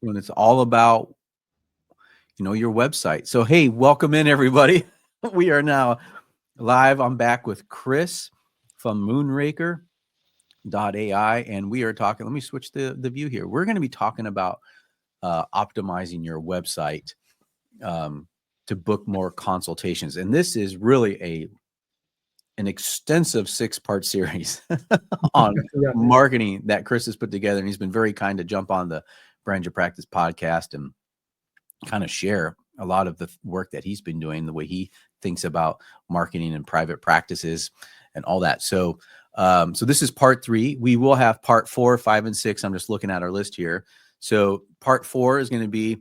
when it's all about, your website. So, hey, welcome in everybody. We are now live. I'm back with Chris from Moonraker.ai, and we are talking. Let me switch the view here. We're going to be talking about optimizing your website to book more consultations. And this is really an extensive 6-part series on marketing that Chris has put together. And he's been very kind to jump on the Brand Your Practice podcast and kind of share a lot of the work that he's been doing, the way he thinks about marketing and private practices and all that. So, so this is part 3. We will have part 4, 5, and 6. I'm just looking at our list here. So part 4 is going to be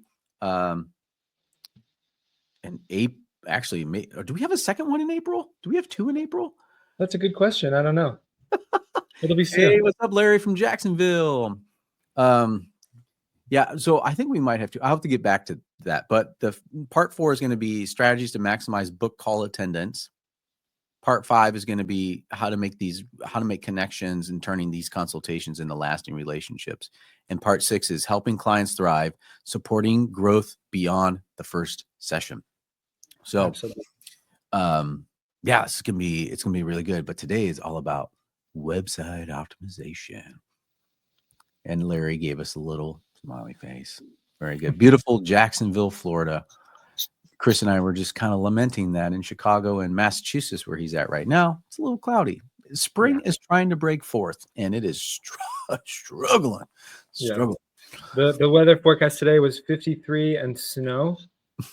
actually, do we have a second one in April? Do we have 2 in April? That's a good question. I don't know. It'll be soon. Hey, what's up, Larry from Jacksonville? Yeah, so I think we might have to. I'll have to get back to that. But the part 4 is going to be strategies to maximize book call attendance. Part 5 is going to be how to make connections and turning these consultations into lasting relationships. And part 6 is helping clients thrive, supporting growth beyond the first session. So, yeah, it's gonna be really good. But today is all about website optimization. And Larry gave us a little smiley face. Very good. Beautiful Jacksonville, Florida. Chris and I were just kind of lamenting that in Chicago and Massachusetts, where he's at right now, it's a little cloudy. Spring is trying to break forth, and it is struggling. The weather forecast today was 53 and snow.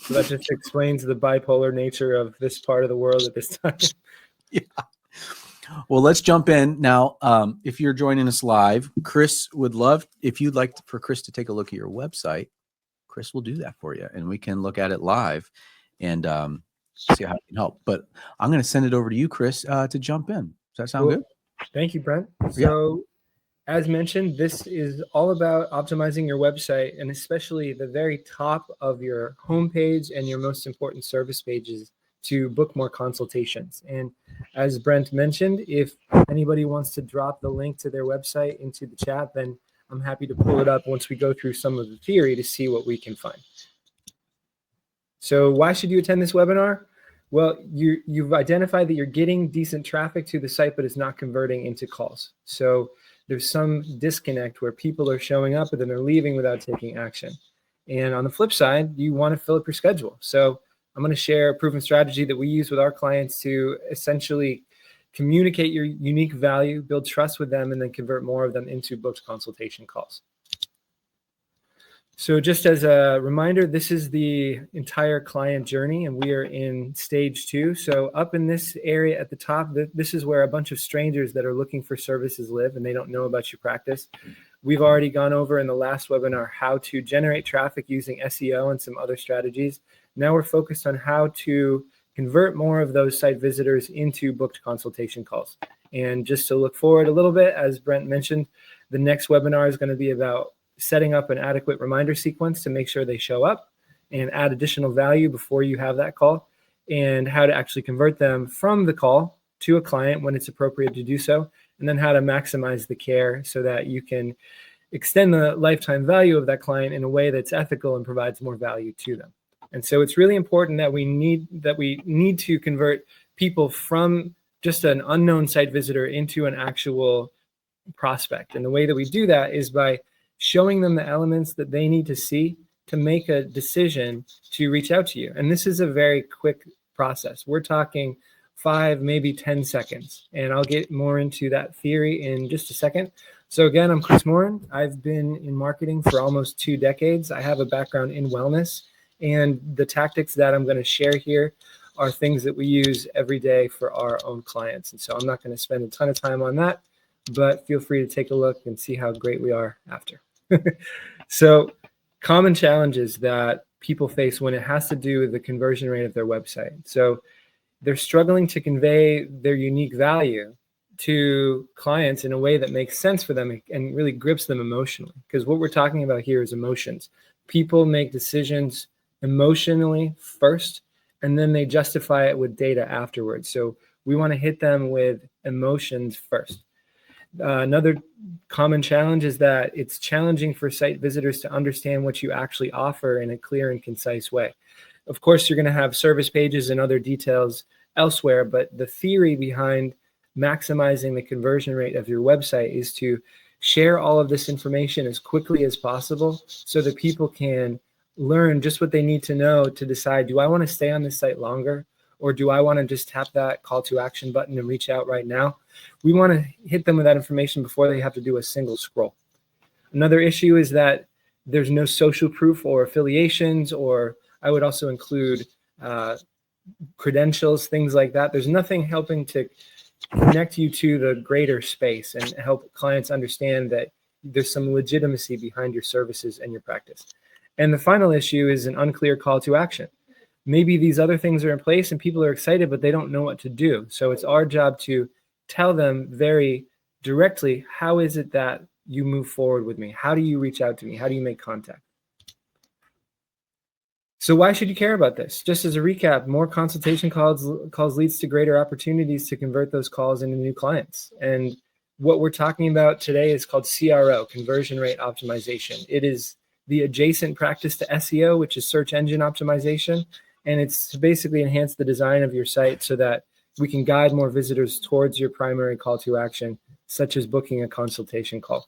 So that just explains the bipolar nature of this part of the world at this time. Yeah. Well, let's jump in now. If you're joining us live, Chris would love, if you'd like for Chris to take a look at your website, Chris will do that for you, and we can look at it live and see how it can help. But I'm going to send it over to you, Chris, to jump in. Does that sound good? Thank you, Brent. So, as mentioned, this is all about optimizing your website, and especially the very top of your homepage and your most important service pages to book more consultations. And as Brent mentioned, if anybody wants to drop the link to their website into the chat, then I'm happy to pull it up once we go through some of the theory to see what we can find. So why should you attend this webinar? Well, you've identified that you're getting decent traffic to the site, but it's not converting into calls. So there's some disconnect where people are showing up and then they're leaving without taking action. And on the flip side, you want to fill up your schedule. So I'm going to share a proven strategy that we use with our clients to essentially communicate your unique value, build trust with them, and then convert more of them into booked consultation calls. So just as a reminder, this is the entire client journey, and we are in stage 2. So up in this area at the top, this is where a bunch of strangers that are looking for services live, and they don't know about your practice. We've already gone over in the last webinar how to generate traffic using SEO and some other strategies. Now we're focused on how to convert more of those site visitors into booked consultation calls. And just to look forward a little bit, as Brent mentioned, the next webinar is going to be about setting up an adequate reminder sequence to make sure they show up and add additional value before you have that call, and how to actually convert them from the call to a client when it's appropriate to do so, and then how to maximize the care so that you can extend the lifetime value of that client in a way that's ethical and provides more value to them. And so it's really important that we need to convert people from just an unknown site visitor into an actual prospect. And the way that we do that is by showing them the elements that they need to see to make a decision to reach out to you. And this is a very quick process. We're talking 5, maybe 10 seconds. And I'll get more into that theory in just a second. So again, I'm Chris Morin. I've been in marketing for almost 2 decades. I have a background in wellness. And the tactics that I'm going to share here are things that we use every day for our own clients. And so I'm not going to spend a ton of time on that, but feel free to take a look and see how great we are after. So common challenges that people face when it has to do with the conversion rate of their website. So they're struggling to convey their unique value to clients in a way that makes sense for them and really grips them emotionally. Because what we're talking about here is emotions. People make decisions emotionally first, and then they justify it with data afterwards. So we want to hit them with emotions first. Another common challenge is that it's challenging for site visitors to understand what you actually offer in a clear and concise way. Of course, you're going to have service pages and other details elsewhere, but the theory behind maximizing the conversion rate of your website is to share all of this information as quickly as possible so that people can learn just what they need to know to decide, do I want to stay on this site longer? Or do I want to just tap that call to action button and reach out right now? We want to hit them with that information before they have to do a single scroll. Another issue is that there's no social proof or affiliations, or I would also include credentials, things like that. There's nothing helping to connect you to the greater space and help clients understand that there's some legitimacy behind your services and your practice. And the final issue is an unclear call to action. Maybe these other things are in place and people are excited, but they don't know what to do. So it's our job to tell them very directly, how is it that you move forward with me? How do you reach out to me? How do you make contact? So why should you care about this? Just as a recap, more consultation calls leads to greater opportunities to convert those calls into new clients. And what we're talking about today is called CRO, conversion rate optimization. It is the adjacent practice to SEO, which is search engine optimization. And it's to basically enhance the design of your site so that we can guide more visitors towards your primary call to action, such as booking a consultation call.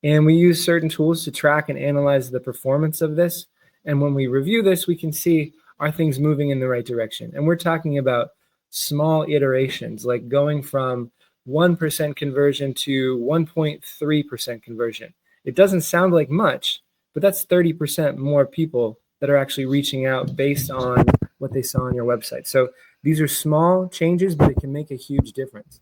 And we use certain tools to track and analyze the performance of this. And when we review this, we can see, are things moving in the right direction? And we're talking about small iterations, like going from 1% conversion to 1.3% conversion. It doesn't sound like much, but that's 30% more people that are actually reaching out based on what they saw on your website. So these are small changes, but it can make a huge difference.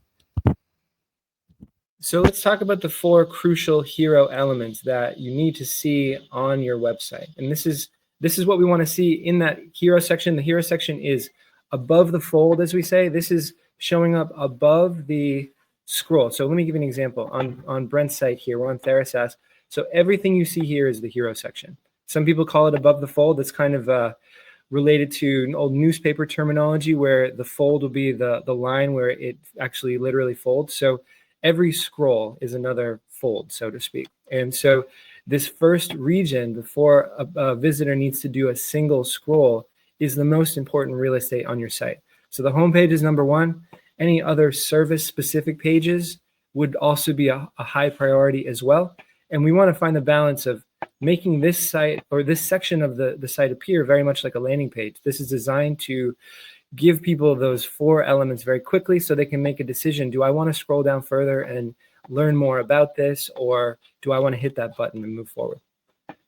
So let's talk about the 4 crucial hero elements that you need to see on your website. And this is what we want to see in that hero section. The hero section is above the fold, as we say. This is showing up above the scroll. So let me give you an example. On Brent's site here, we're on Therasas. So everything you see here is the hero section. Some people call it above the fold. It's kind of related to an old newspaper terminology where the fold will be the line where it actually literally folds. So every scroll is another fold, so to speak. And so this first region, before a visitor needs to do a single scroll, is the most important real estate on your site. So the homepage is number 1. Any other service-specific pages would also be a high priority as well. And we want to find the balance of making this site or this section of the site appear very much like a landing page. This is designed to give people those 4 elements very quickly so they can make a decision. Do I want to scroll down further and learn more about this, or do I want to hit that button and move forward?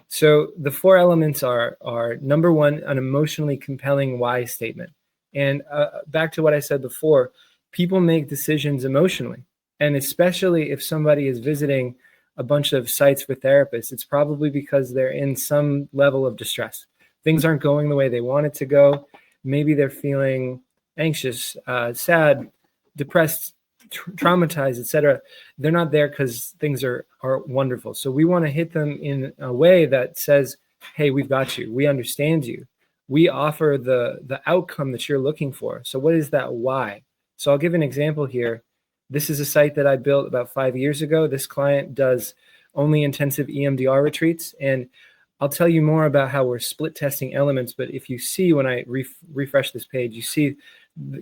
So the 4 elements are number 1, an emotionally compelling why statement. And back to what I said before, people make decisions emotionally. And especially if somebody is visiting a bunch of sites for therapists, it's probably because they're in some level of distress. Things aren't going the way they want it to go. Maybe they're feeling anxious, sad, depressed, traumatized, etc. They're not there because things are wonderful. So we want to hit them in a way that says, hey, we've got you. We understand you. We offer the outcome that you're looking for. So what is that why? So I'll give an example here. This is a site that I built about 5 years ago. This client does only intensive EMDR retreats. And I'll tell you more about how we're split testing elements. But if you see when I refresh this page, you see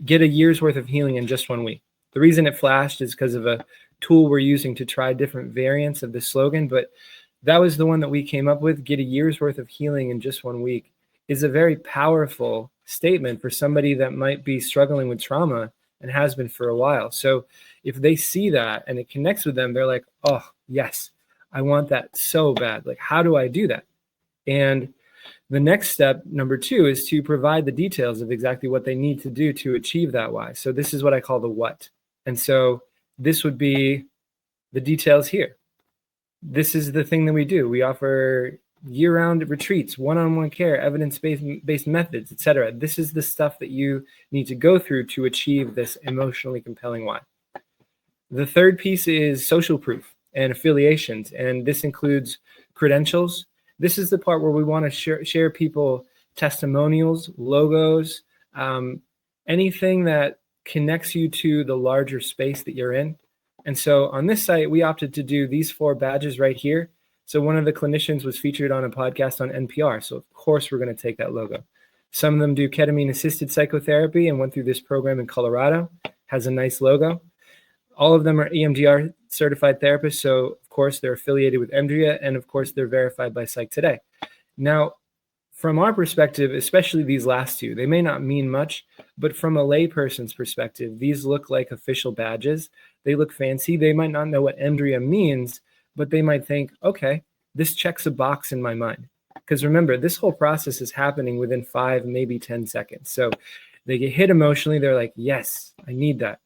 get a year's worth of healing in just 1 week. The reason it flashed is because of a tool we're using to try different variants of the slogan. But that was the one that we came up with. Get a year's worth of healing in just 1 week is a very powerful statement for somebody that might be struggling with trauma and has been for a while. So if they see that and it connects with them, they're like, oh, yes, I want that so bad. Like, how do I do that? And the next step, number 2, is to provide the details of exactly what they need to do to achieve that why. So this is what I call the what. And so this would be the details here. This is the thing that we do. We offer year-round retreats, one-on-one care, evidence-based methods, etc. This is the stuff that you need to go through to achieve this emotionally compelling why. The third piece is social proof and affiliations, and this includes credentials. This is the part where we want to share people testimonials, logos, anything that connects you to the larger space that you're in. And so on this site, we opted to do these 4 badges right here. So one of the clinicians was featured on a podcast on NPR. So of course, we're going to take that logo. Some of them do ketamine-assisted psychotherapy and went through this program in Colorado. Has a nice logo. All of them are EMDR certified therapists. So of course, they're affiliated with EMDRIA, and of course, they're verified by Psych Today. Now, from our perspective, especially these last 2, they may not mean much, but from a layperson's perspective, these look like official badges. They look fancy. They might not know what EMDRIA means, but they might think, okay, this checks a box in my mind. Because remember, this whole process is happening within 5, maybe 10 seconds. So they get hit emotionally. They're like, yes, I need that.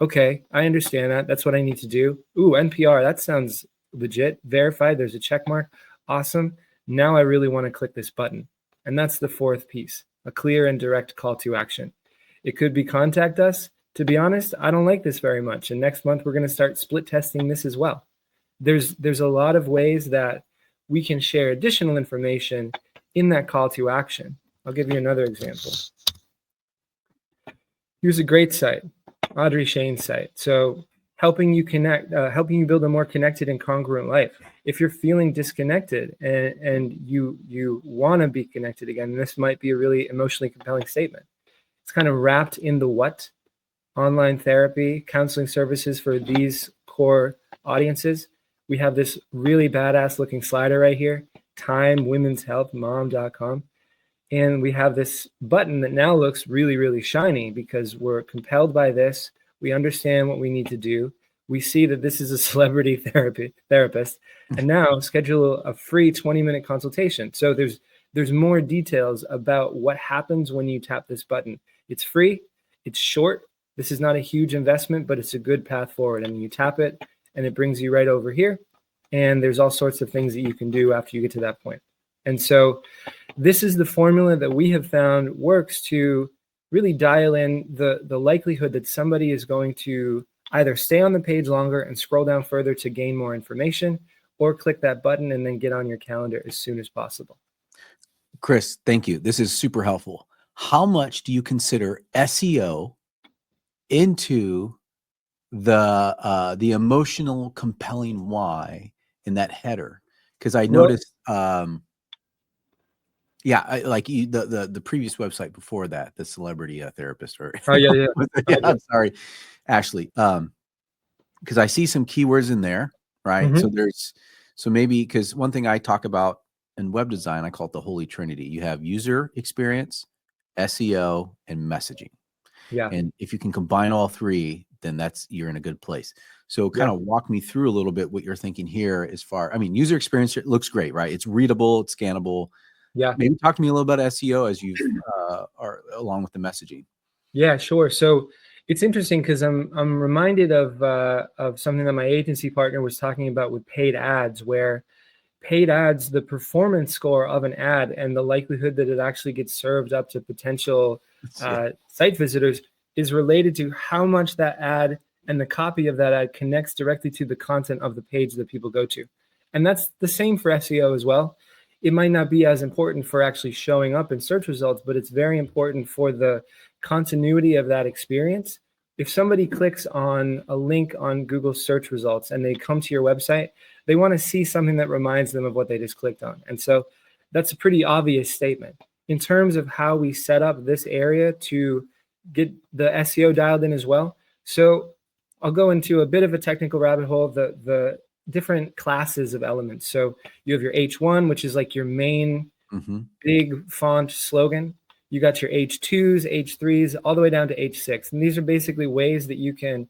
Okay, I understand that. That's what I need to do. Ooh, NPR, that sounds legit. Verified. There's a check mark. Awesome. Now I really want to click this button. And that's the 4th piece, a clear and direct call to action. It could be contact us. To be honest, I don't like this very much. And next month, we're going to start split testing this as well. There's a lot of ways that we can share additional information in that call to action. I'll give you another example. Here's a great site, Audrey Shane's site. So helping you build a more connected and congruent life. If you're feeling disconnected and you want to be connected again, this might be a really emotionally compelling statement. It's kind of wrapped in the what? Online therapy, counseling services for these core audiences. We have this really badass looking slider right here, timewomenshealthmom.com. And we have this button that now looks really, really shiny because we're compelled by this. We understand what we need to do. We see that this is a celebrity therapist, and now schedule a free 20-minute consultation. So there's more details about what happens when you tap this button. It's free. It's short. This is not a huge investment, but it's a good path forward. And you tap it, and it brings you right over here. And there's all sorts of things that you can do after you get to that point. And so this is the formula that we have found works to really dial in the likelihood that somebody is going to either stay on the page longer and scroll down further to gain more information, or click that button and then get on your calendar as soon as possible. Chris, thank you. This is super helpful. How much do you consider SEO into the emotional compelling why in that header? Because I noticed, the previous website before that, the celebrity therapist, or yeah. I'm sorry, Ashley, because I see some keywords in there, right? Mm-hmm. So maybe, because one thing I talk about in web design, I call it the Holy Trinity. You have user experience, SEO, and messaging. Yeah. And if you can combine all 3, then you're in a good place. So kind of walk me through a little bit what you're thinking here user experience, it looks great, right? It's readable, it's scannable. Yeah. Maybe talk to me a little about SEO as you are along with the messaging. Yeah, sure. So it's interesting because I'm reminded of something that my agency partner was talking about with paid ads, where paid ads, the performance score of an ad and the likelihood that it actually gets served up to potential site visitors is related to how much that ad and the copy of that ad connects directly to the content of the page that people go to. And that's the same for SEO as well. It might not be as important for actually showing up in search results, but it's very important for the continuity of that experience. If somebody clicks on a link on Google search results and they come to your website, they want to see something that reminds them of what they just clicked on. And so that's a pretty obvious statement. In terms of how we set up this area to get the SEO dialed in as well. So I'll go into a bit of a technical rabbit hole, the different classes of elements. So you have your H1, which is like your main big font slogan. You got your H2s, H3s, all the way down to H6. And these are basically ways that you can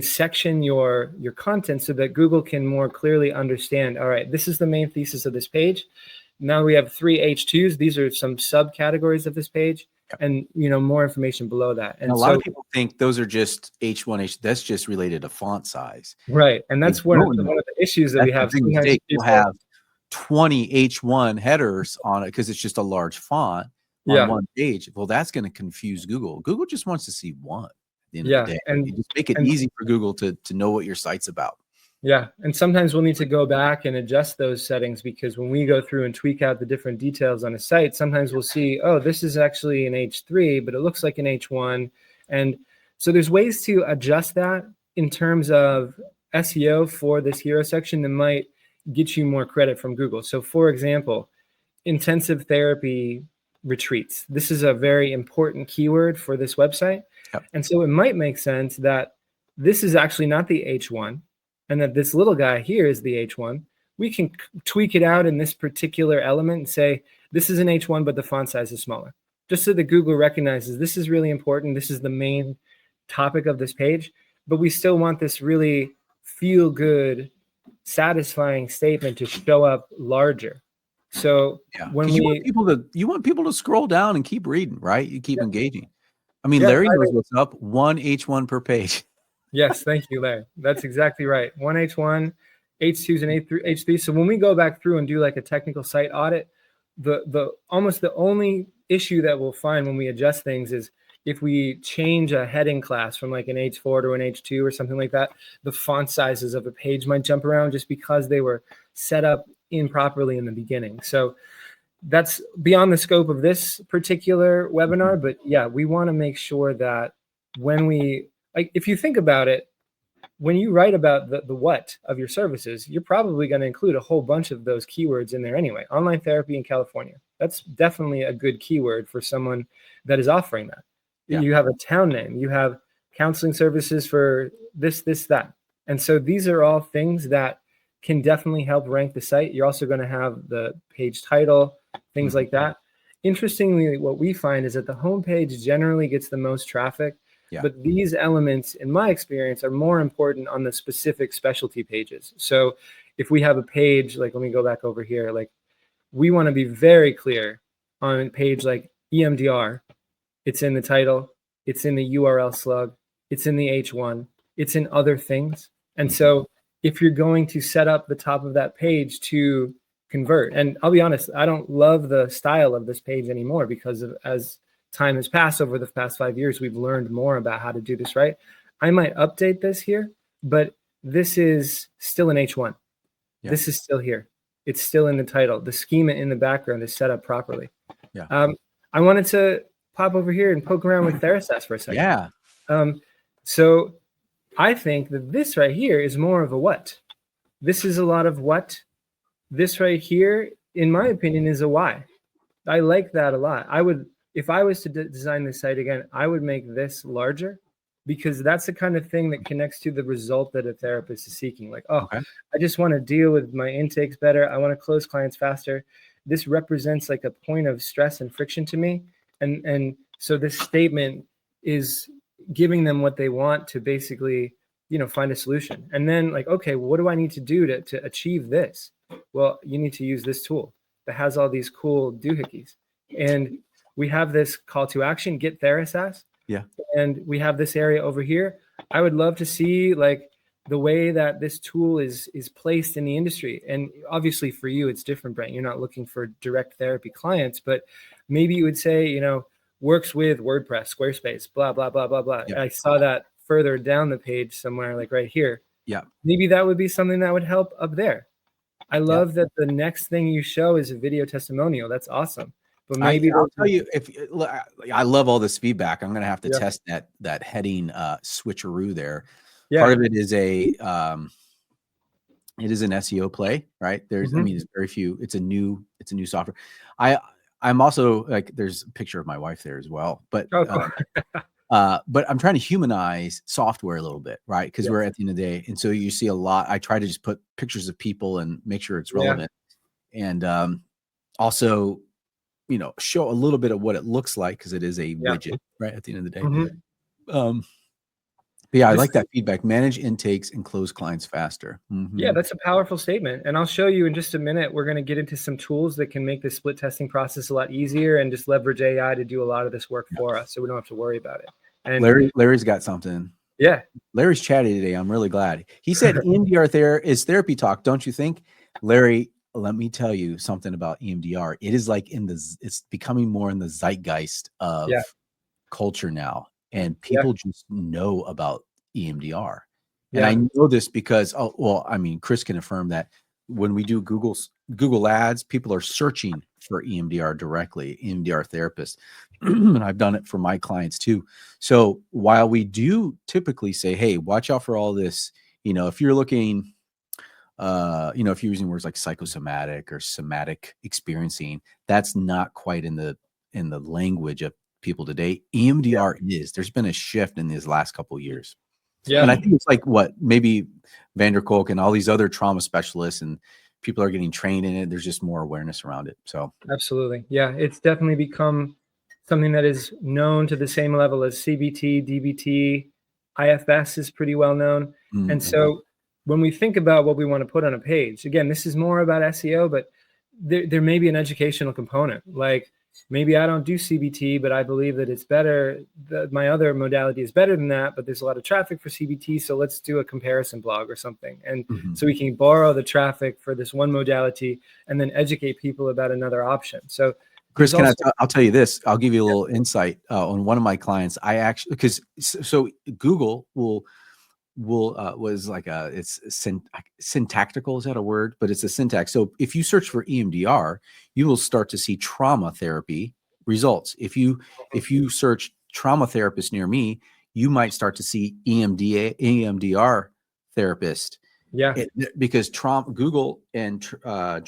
section your content so that Google can more clearly understand, all right, this is the main thesis of this page. Now we have 3 H2s. These are some subcategories of this page, and more information below that. And a lot of people think those are just H1, that's just related to font size. Right. And that's one of the issues that we have. We'll have 20 H1 headers on it because it's just a large font on one page. Well, that's going to confuse Google. Google just wants to see one at the end of the day. And you just make it easy for Google to know what your site's about. Yeah. And sometimes we'll need to go back and adjust those settings, because when we go through and tweak out the different details on a site, sometimes we'll see, oh, this is actually an H3, but it looks like an H1. And so there's ways to adjust that in terms of SEO for this hero section that might get you more credit from Google. So for example, intensive therapy retreats. This is a very important keyword for this website. Yep. And so it might make sense that this is actually not the H1 and that this little guy here is the H1. We can tweak it out in this particular element and say, this is an H1, but the font size is smaller. Just so that Google recognizes this is really important. This is the main topic of this page, but we still want this really feel good, satisfying statement to show up larger. So when you want people to scroll down and keep reading, right? You keep engaging. I mean, Larry knows what's up. One H1 per page. Yes, thank you, Larry. That's exactly right. One H1, H2s, and H3. So when we go back through and do like a technical site audit, the almost the only issue that we'll find when we adjust things is if we change a heading class from like an H4 to an H2 or something like that, the font sizes of a page might jump around just because they were set up improperly in the beginning. So that's beyond the scope of this particular webinar. But yeah, we want to make sure that when we, like, if you think about it, when you write about the what of your services, you're probably going to include a whole bunch of those keywords in there anyway. Online therapy in California. That's definitely a good keyword for someone that is offering that. Yeah. You have a town name, you have counseling services for this, that. And so these are all things that can definitely help rank the site. You're also going to have the page title, things like that. Interestingly, what we find is that the homepage generally gets the most traffic, but these elements, in my experience, are more important on the specific specialty pages. So if we have a page, like, let me go back over here, like we want to be very clear on a page like EMDR. It's in the title, it's in the URL slug, it's in the H1, it's in other things. And so if you're going to set up the top of that page to convert, and I'll be honest, I don't love the style of this page anymore because as time has passed over the past 5 years, we've learned more about how to do this right. I might update this here, but this is still an H1. Yeah. This is still here. It's still in the title. The schema in the background is set up properly. Yeah. I wanted to pop over here and poke around with Therasus for a second. Yeah. So I think that this right here is more of a what. This is a lot of what. This right here, in my opinion, is a why. I like that a lot. I would, if I was to design this site again, I would make this larger because that's the kind of thing that connects to the result that a therapist is seeking. Like, oh, okay, I just want to deal with my intakes better. I want to close clients faster. This represents like a point of stress and friction to me. And so this statement is giving them what they want to basically, you know, find a solution. And then like, okay, well, what do I need to do to achieve this? Well, you need to use this tool that has all these cool doohickeys. And we have this call to action, get Therasus. Yeah. And we have this area over here. I would love to see like the way that this tool is placed in the industry. And obviously for you, it's different, Brent. You're not looking for direct therapy clients, but maybe you would say, you know, works with WordPress, Squarespace, blah, blah, blah, blah, blah. Yeah. I saw that further down the page somewhere, like right here. Yeah. Maybe that would be something that would help up there. I love that the next thing you show is a video testimonial. That's awesome. But maybe I'll tell you, if I love all this feedback, I'm going to have to test that heading switcheroo there. Yeah. Part of it is it is an SEO play, right? There's, I mean, it's very few. It's a new software. I'm also like, there's a picture of my wife there as well, but but I'm trying to humanize software a little bit, right? Because we're at the end of the day, and so you see a lot. I try to just put pictures of people and make sure it's relevant, and also, you know, show a little bit of what it looks like because it is a widget, right? At the end of the day. But yeah, I like that feedback. Manage intakes and close clients faster. Yeah, that's a powerful statement. And I'll show you in just a minute. We're going to get into some tools that can make the split testing process a lot easier and just leverage AI to do a lot of this work for us, so we don't have to worry about it. And Larry's got something. Yeah. Larry's chatty today. I'm really glad. He said EMDR is therapy talk, don't you think? Larry, let me tell you something about EMDR. It is like it's becoming more in the zeitgeist of culture now. And people just know about EMDR. And I know this because, I mean, Chris can affirm that when we do Google ads, people are searching for EMDR directly, EMDR therapist. And I've done it for my clients too. So while we do typically say, hey, watch out for all this, if you're looking, if you're using words like psychosomatic or somatic experiencing, that's not quite in the language of people today. EMDR is. There's been a shift in these last couple of years. Yeah. And I think it's like maybe Vander Kolk and all these other trauma specialists and people are getting trained in it. There's just more awareness around it. So Absolutely. Yeah. It's definitely become something that is known to the same level as CBT, DBT, IFS is pretty well known. And so when we think about what we want to put on a page, again, this is more about SEO, but there may be an educational component. Like maybe I don't do CBT, but I believe that it's better. My other modality is better than that, but there's a lot of traffic for CBT. So let's do a comparison blog or something. And so we can borrow the traffic for this one modality and then educate people about another option. So Chris, I'll tell you this. I'll give you a little insight on one of my clients. I actually, because so Google was like it's syntactical. Is that a word? But it's a syntax. So if you search for EMDR, you will start to see trauma therapy results. If you search trauma therapist near me, you might start to see EMDR therapist. Yeah. Because Google sees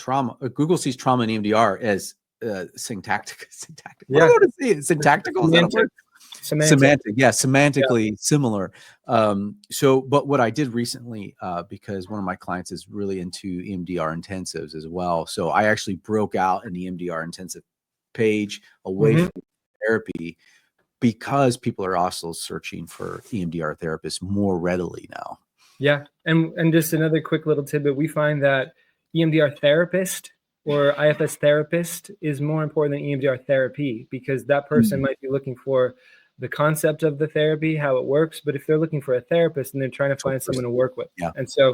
trauma and EMDR as syntactic. Yeah. What do I want to say? Syntactical. Is that a word? Semantic. Yeah. Semantically similar. But what I did recently, because one of my clients is really into EMDR intensives as well. So I actually broke out an EMDR intensive page away from therapy because people are also searching for EMDR therapists more readily now. Yeah. And just another quick little tidbit. We find that EMDR therapist or IFS therapist is more important than EMDR therapy, because that person might be looking for the concept of the therapy, how it works. But if they're looking for a therapist and they're trying to find someone to work with. Yeah. And so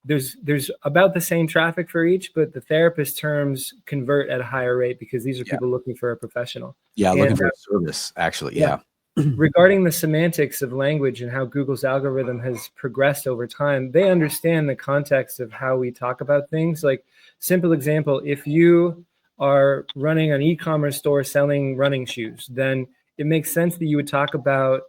there's about the same traffic for each, but the therapist terms convert at a higher rate because these are people looking for a professional. Yeah. Looking for a service, actually. Yeah. Regarding the semantics of language and how Google's algorithm has progressed over time, they understand the context of how we talk about things. Like, simple example, if you are running an e-commerce store selling running shoes, then it makes sense that you would talk about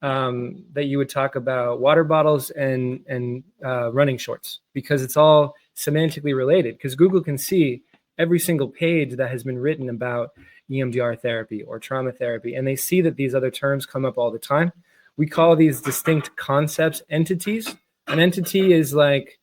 water bottles and running shorts, because it's all semantically related. Because Google can see every single page that has been written about EMDR therapy or trauma therapy, and they see that these other terms come up all the time. We call these distinct concepts entities. An entity is like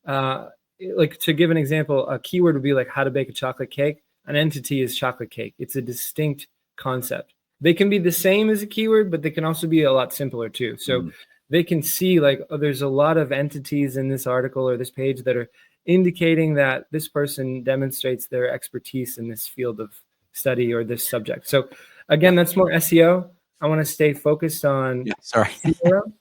to give an example, a keyword would be like how to bake a chocolate cake. An entity is chocolate cake. It's a distinct concept. They can be the same as a keyword, but they can also be a lot simpler too. So they can see like, oh, there's a lot of entities in this article or this page that are indicating that this person demonstrates their expertise in this field of study or this subject. So again, that's more SEO. I want to stay focused on SEO.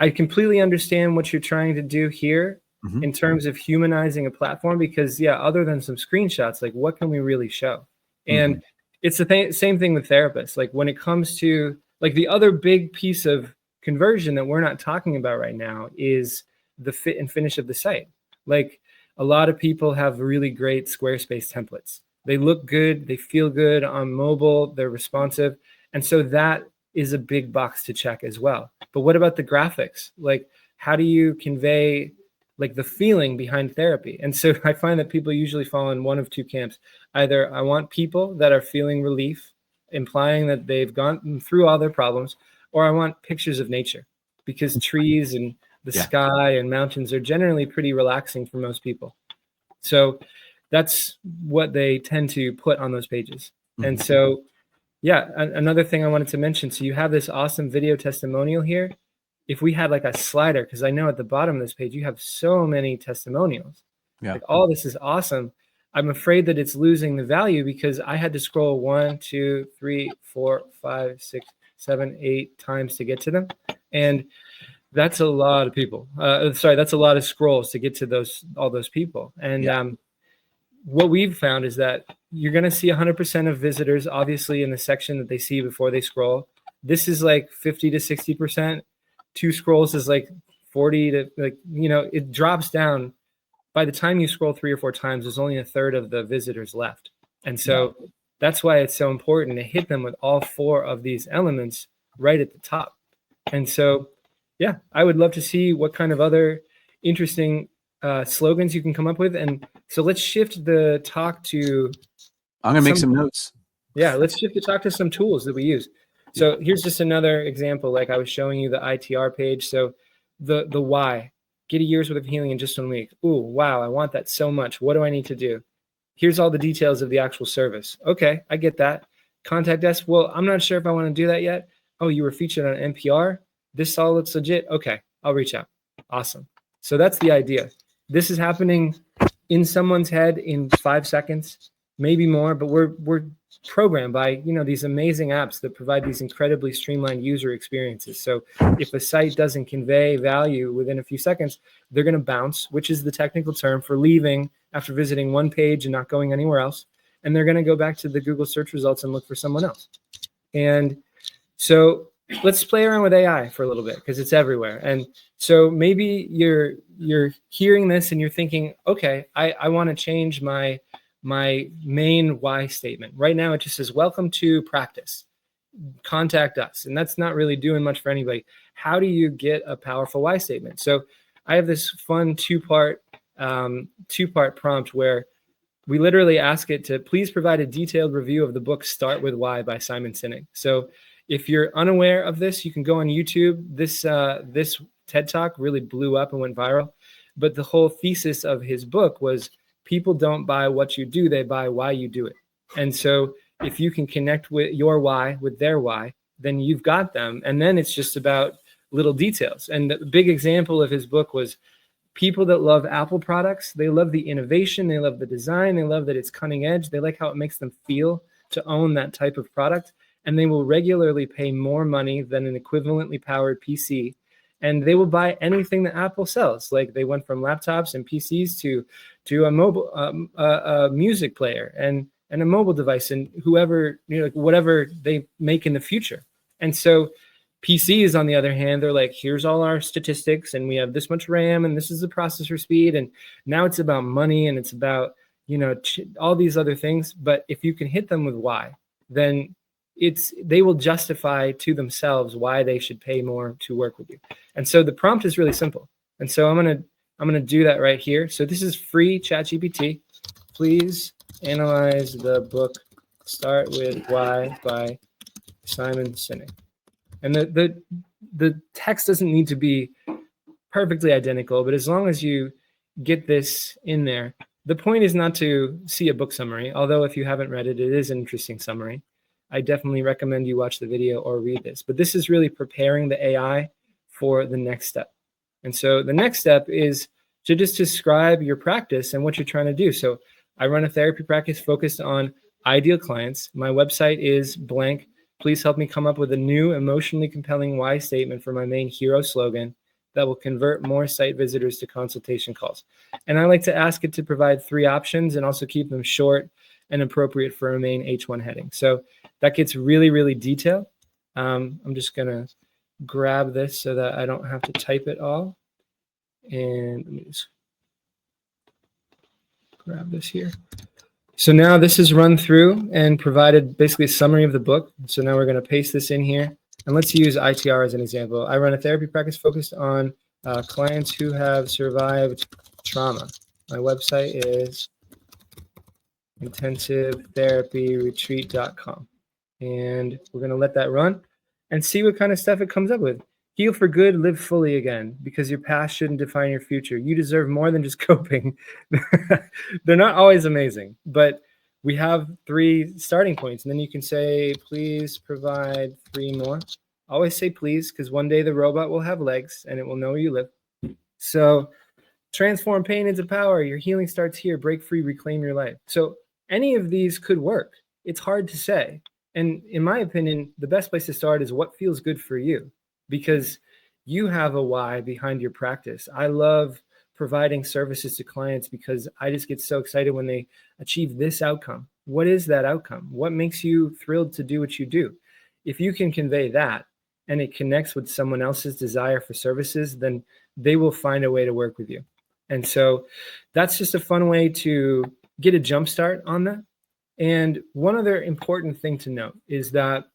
I completely understand what you're trying to do here in terms of humanizing a platform, because other than some screenshots, like what can we really show? And it's the same thing with therapists. Like when it comes to like the other big piece of conversion that we're not talking about right now is the fit and finish of the site. Like a lot of people have really great Squarespace templates. They look good. They feel good on mobile. They're responsive. And so that is a big box to check as well. But what about the graphics? Like, how do you convey like the feeling behind therapy? And so I find that people usually fall in one of two camps. Either I want people that are feeling relief, implying that they've gone through all their problems, or I want pictures of nature, because trees and the sky and mountains are generally pretty relaxing for most people. So that's what they tend to put on those pages. And so, another thing I wanted to mention. So you have this awesome video testimonial here. If we had like a slider, because I know at the bottom of this page, you have so many testimonials. Yeah. Like all this is awesome. I'm afraid that it's losing the value because I had to scroll 1, 2, 3, 4, 5, 6, 7, 8 times to get to them. And that's a lot of people. That's a lot of scrolls to get to all those people. And what we've found is that you're going to see 100% of visitors, obviously, in the section that they see before they scroll. This is like 50 to 60%. 2 scrolls is like 40 to it drops down. By the time you scroll 3 or 4 times, there's only a third of the visitors left. And so that's why it's so important to hit them with all 4 of these elements right at the top. And so, yeah, I would love to see what kind of other interesting slogans you can come up with. And so let's shift the talk to. I'm going to make some notes. Yeah, let's shift the talk to some tools that we use. So here's just another example, like I was showing you the ITR page. So the why, get a year's worth of healing in just 1 week. Ooh, wow, I want that so much. What do I need to do? Here's all the details of the actual service. Okay, I get that. Contact us. Well, I'm not sure if I want to do that yet. Oh, you were featured on NPR. This all looks legit. Okay, I'll reach out. Awesome. So that's the idea. This is happening in someone's head in 5 seconds, maybe more, but we're programmed by these amazing apps that provide these incredibly streamlined user experiences. So if a site doesn't convey value within a few seconds, they're going to bounce, which is the technical term for leaving after visiting one page and not going anywhere else. And they're going to go back to the Google search results and look for someone else. And so let's play around with AI for a little bit, because it's everywhere. And so maybe you're hearing this and you're thinking, okay, I want to change my main why statement. Right now, it just says, welcome to practice. Contact us. And that's not really doing much for anybody. How do you get a powerful why statement? So I have this fun two-part prompt where we literally ask it to please provide a detailed review of the book Start With Why by Simon Sinek. So if you're unaware of this, you can go on YouTube. This TED Talk really blew up and went viral. But the whole thesis of his book was people don't buy what you do, they buy why you do it. And so if you can connect with your why with their why, then you've got them. And then it's just about little details. And the big example of his book was people that love Apple products. They love the innovation. They love the design. They love that it's cutting edge. They like how it makes them feel to own that type of product. And they will regularly pay more money than an equivalently powered PC. And they will buy anything that Apple sells. Like they went from laptops and PCs to a mobile a music player and a mobile device and whatever they make in the future. And so PCs, on the other hand, they're like, here's all our statistics and we have this much RAM and this is the processor speed. And now it's about money and it's about, all these other things. But if you can hit them with why, then they will justify to themselves why they should pay more to work with you. And so the prompt is really simple. And so I'm going to do that right here. So this is free ChatGPT. Please analyze the book Start With Why by Simon Sinek. And the text doesn't need to be perfectly identical, but as long as you get this in there, the point is not to see a book summary, although if you haven't read it, it is an interesting summary. I definitely recommend you watch the video or read this. But this is really preparing the AI for the next step. And so the next step is to just describe your practice and what you're trying to do. So I run a therapy practice focused on ideal clients. My website is blank. Please help me come up with a new emotionally compelling why statement for my main hero slogan that will convert more site visitors to consultation calls. And I like to ask it to provide 3 options and also keep them short and appropriate for a main H1 heading. So that gets really, really detailed. I'm just going to grab this so that I don't have to type it all. And let me just grab this here. So now this is run through and provided basically a summary of the book. So now we're going to paste this in here. And let's use ITR as an example. I run a therapy practice focused on clients who have survived trauma. My website is intensivetherapyretreat.com. And we're going to let that run and see what kind of stuff it comes up with. Heal for good, live fully again, because your past shouldn't define your future. You deserve more than just coping. They're not always amazing, but we have 3 starting points. And then you can say, please provide 3 more. Always say please, because one day the robot will have legs and it will know where you live. So transform pain into power. Your healing starts here. Break free, reclaim your life. So any of these could work. It's hard to say. And in my opinion, the best place to start is what feels good for you, because you have a why behind your practice. I love providing services to clients because I just get so excited when they achieve this outcome. What is that outcome? What makes you thrilled to do what you do? If you can convey that and it connects with someone else's desire for services, then they will find a way to work with you. And so that's just a fun way to get a jump start on that. And one other important thing to note is that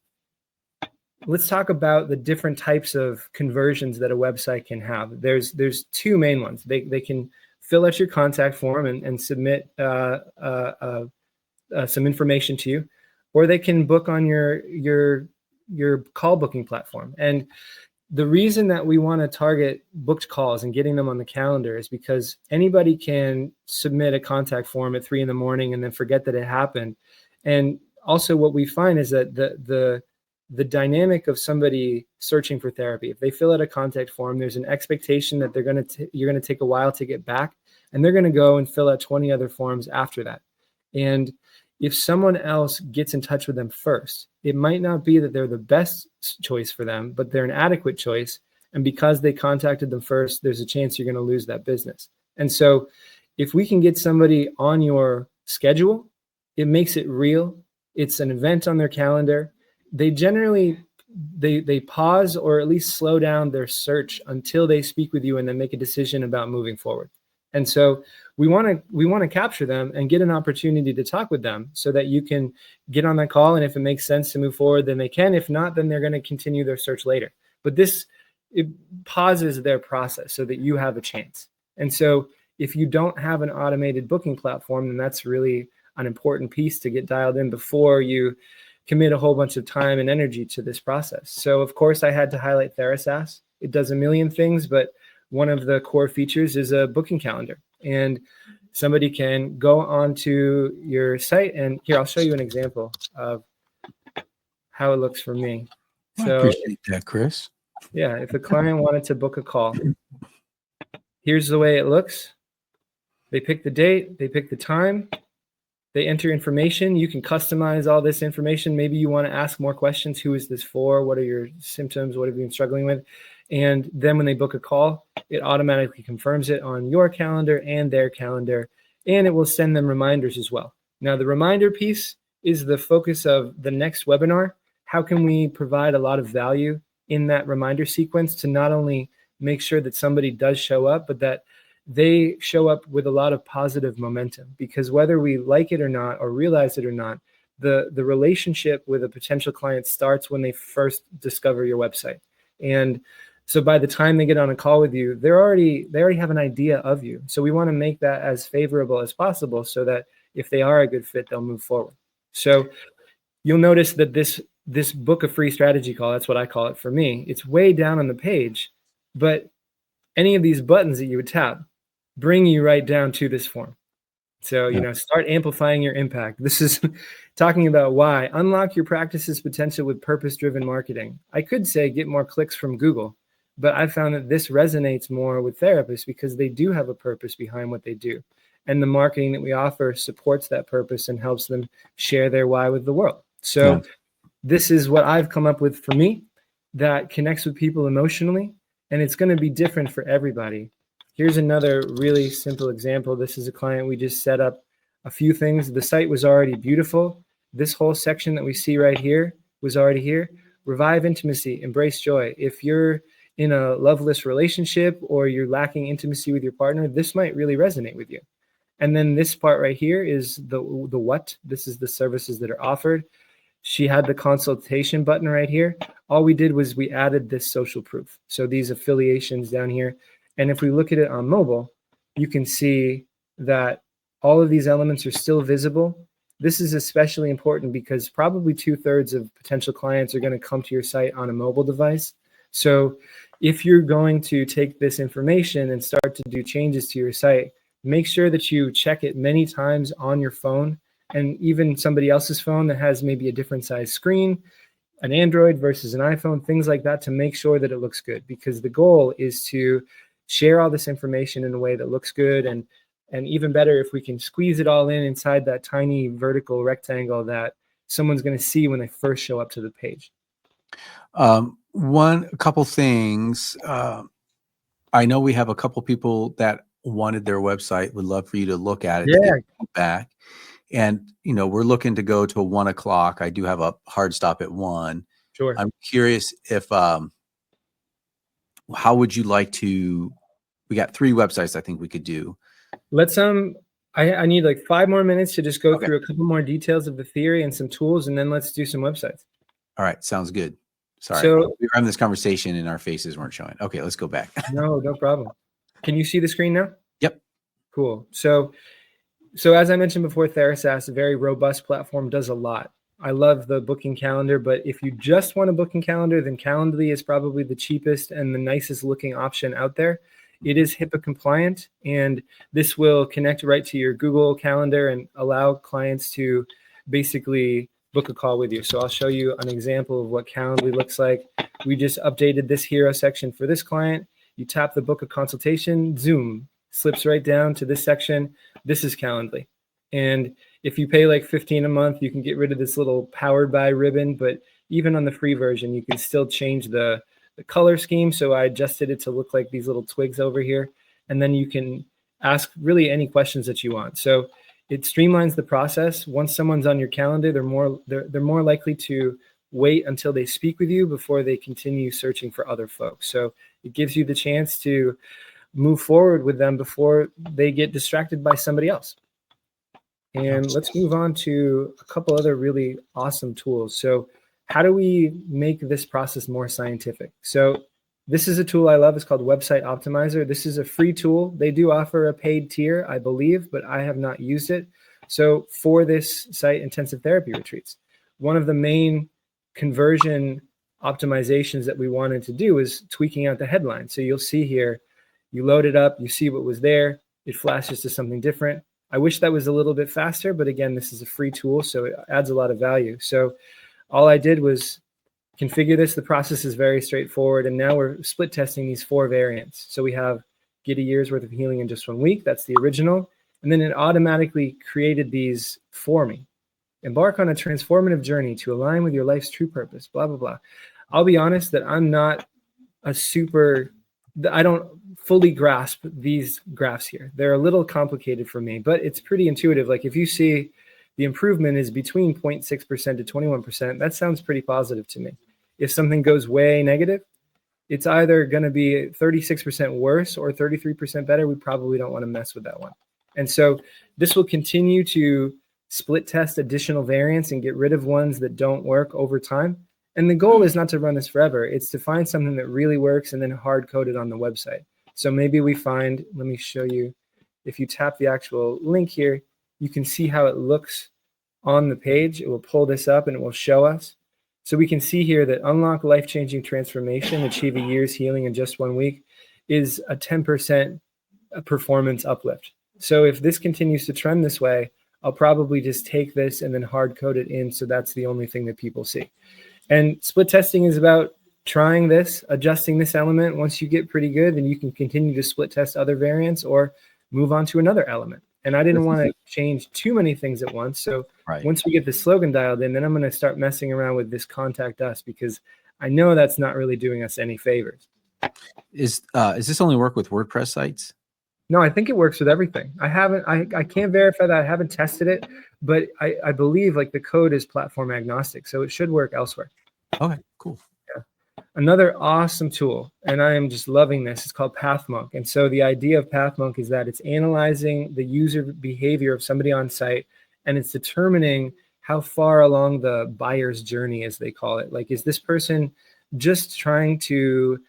let's talk about the different types of conversions that a website can have. There's two main ones. They can fill out your contact form and submit some information to you, or they can book on your call booking platform. And the reason that we want to target booked calls and getting them on the calendar is because anybody can submit a contact form at 3 a.m. and then forget that it happened. And also what we find is that the dynamic of somebody searching for therapy, if they fill out a contact form, there's an expectation that you're going to take a while to get back, and they're going to go and fill out 20 other forms after that. And if someone else gets in touch with them first, it might not be that they're the best choice for them, but they're an adequate choice. And because they contacted them first, there's a chance you're going to lose that business. And so if we can get somebody on your schedule, it makes it real. It's an event on their calendar. They generally, they pause or at least slow down their search until they speak with you and then make a decision about moving forward. And so we want to capture them and get an opportunity to talk with them so that you can get on that call. And if it makes sense to move forward, then they can. If not, then they're going to continue their search later. But it pauses their process so that you have a chance. And so if you don't have an automated booking platform, then that's really an important piece to get dialed in before you commit a whole bunch of time and energy to this process. So of course I had to highlight TheraSAS. It does a million things, but one of the core features is a booking calendar. And somebody can go onto your site, and here, I'll show you an example of how it looks for me. I appreciate that, Chris. Yeah, if a client wanted to book a call, here's the way it looks. They pick the date, they pick the time, they enter information. You can customize all this information. Maybe you want to ask more questions. Who is this for? What are your symptoms? What have you been struggling with? And then when they book a call, it automatically confirms it on your calendar and their calendar, and it will send them reminders as well. Now, the reminder piece is the focus of the next webinar. How can we provide a lot of value in that reminder sequence to not only make sure that somebody does show up, but that they show up with a lot of positive momentum? Because whether we like it or not, or realize it or not, the relationship with a potential client starts when they first discover your website. And so by the time they get on a call with you, they already have an idea of you. So we want to make that as favorable as possible so that if they are a good fit, they'll move forward. So you'll notice that this book a free strategy call, that's what I call it for me, it's way down on the page, but any of these buttons that you would tap bring you right down to this form. So, start amplifying your impact. This is talking about why. Unlock your practice's potential with purpose-driven marketing. I could say get more clicks from Google, but I found that this resonates more with therapists because they do have a purpose behind what they do. And the marketing that we offer supports that purpose and helps them share their why with the world. So This is what I've come up with for me that connects with people emotionally, and it's going to be different for everybody. Here's another really simple example. This is a client we just set up a few things. The site was already beautiful. This whole section that we see right here was already here. Revive intimacy, embrace joy. If you're in a loveless relationship or you're lacking intimacy with your partner, this might really resonate with you. And then this part right here is the what. This is the services that are offered. She had the consultation button right here. All we did was we added this social proof. So these affiliations down here. And if we look at it on mobile, you can see that all of these elements are still visible. This is especially important because probably 2/3 of potential clients are going to come to your site on a mobile device. So if you're going to take this information and start to do changes to your site, make sure that you check it many times on your phone and even somebody else's phone that has maybe a different size screen, an Android versus an iPhone, things like that, to make sure that it looks good. Because the goal is to share all this information in a way that looks good, and even better if we can squeeze it all in inside that tiny vertical rectangle that someone's going to see when they first show up to the page. A couple things. I know we have a couple people that wanted their website. Would love for you to look at it. Yeah. Back. And, we're looking to go to 1 o'clock. I do have a hard stop at 1. Sure. I'm curious if, how would you like to, we got 3 websites I think we could do. Let's, I need like 5 more minutes to just go Okay. through a couple more details of the theory and some tools, and then let's do some websites. All right. Sounds good. Sorry. So We were having this conversation and our faces weren't showing. Okay. Let's go back. no problem. Can you see the screen now? Yep. Cool. So as I mentioned before, Therasas, a very robust platform, does a lot. I love the booking calendar, but if you just want a booking calendar, then Calendly is probably the cheapest and the nicest looking option out there. It is HIPAA compliant, and this will connect right to your Google Calendar and allow clients to basically book a call with you. So I'll show you an example of what Calendly looks like. We just updated this hero section for this client. You tap the book a consultation, zoom, slips right down to this section. This is Calendly. And if you pay like $15 a month, you can get rid of this little powered by ribbon, but even on the free version, you can still change the color scheme. So I adjusted it to look like these little twigs over here. And then you can ask really any questions that you want. So it streamlines the process. Once someone's on your calendar, they're more likely to wait until they speak with you before they continue searching for other folks. So it gives you the chance to move forward with them before they get distracted by somebody else. And let's move on to a couple other really awesome tools. So how do we make this process more scientific? So this is a tool I love. It's called Website Optimizer. This is a free tool. They do offer a paid tier, I believe, but I have not used it. So for this site intensive therapy retreats, one of the main conversion optimizations that we wanted to do is tweaking out the headline. So you'll see here, you load it up, you see what was there, it flashes to something different. I wish that was a little bit faster, but again, this is a free tool, so it adds a lot of value. So all I did was configure this. The process is very straightforward, and now we're split testing these 4 variants. So we have get a year's worth of healing in just 1 week. That's the original. And then it automatically created these for me. Embark on a transformative journey to align with your life's true purpose, blah, blah, blah. I'll be honest that I'm not I don't fully grasp these graphs here. They're a little complicated for me, but it's pretty intuitive. Like if you see the improvement is between 0.6% to 21%, that sounds pretty positive to me. If something goes way negative, it's either going to be 36% worse or 33% better. We probably don't want to mess with that one. And so this will continue to split test additional variants and get rid of ones that don't work over time. And the goal is not to run this forever. It's to find something that really works and then hard code it on the website. So maybe we find, let me show you, if you tap the actual link here, you can see how it looks on the page. It will pull this up and it will show us. So we can see here that unlock life-changing transformation, achieve a year's healing in just 1 week is a 10% performance uplift. So if this continues to trend this way, I'll probably just take this and then hard code it in. So that's the only thing that people see. And split testing is about trying this, adjusting this element. Once you get pretty good, then you can continue to split test other variants or move on to another element. And I didn't want to change too many things at once. So once we get the slogan dialed in, then I'm going to start messing around with this contact us, because I know that's not really doing us any favors. Is this only work with WordPress sites? No, I think it works with everything. I can't verify that. I haven't tested it, but I believe like the code is platform agnostic, so it should work elsewhere. Okay, cool. Yeah. Another awesome tool, and I am just loving this, it's called PathMonk. And so the idea of PathMonk is that it's analyzing the user behavior of somebody on site, and it's determining how far along the buyer's journey, as they call it. Like, is this person just trying to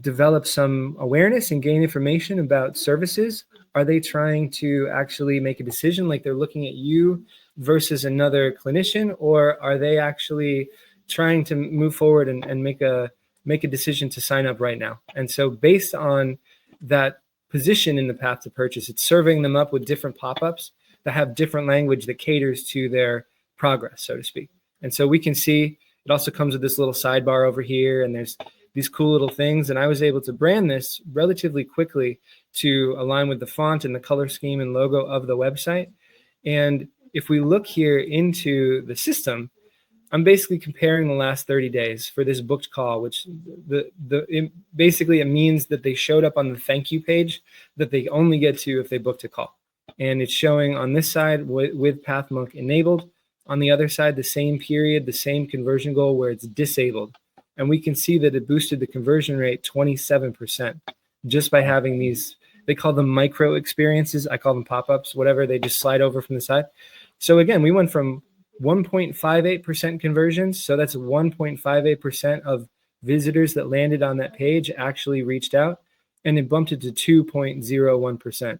develop some awareness and gain information about services? Are they trying to actually make a decision, like they're looking at you versus another clinician? Or are they actually trying to move forward and make a decision to sign up right now? And so based on that position in the path to purchase, it's serving them up with different pop-ups that have different language that caters to their progress, so to speak. And so we can see it also comes with this little sidebar over here, and there's these cool little things. And I was able to brand this relatively quickly to align with the font and the color scheme and logo of the website. And if we look here into the system, I'm basically comparing the last 30 days for this booked call, which basically it means that they showed up on the thank you page that they only get to if they booked a call. And it's showing on this side with PathMonk enabled. On the other side, the same period, the same conversion goal where it's disabled. And we can see that it boosted the conversion rate 27% just by having these They call them micro experiences. I call them pop-ups, whatever. They just slide over from the side. So again, we went from 1.58% conversions. So that's 1.58% of visitors that landed on that page actually reached out, and it bumped it to 2.01%.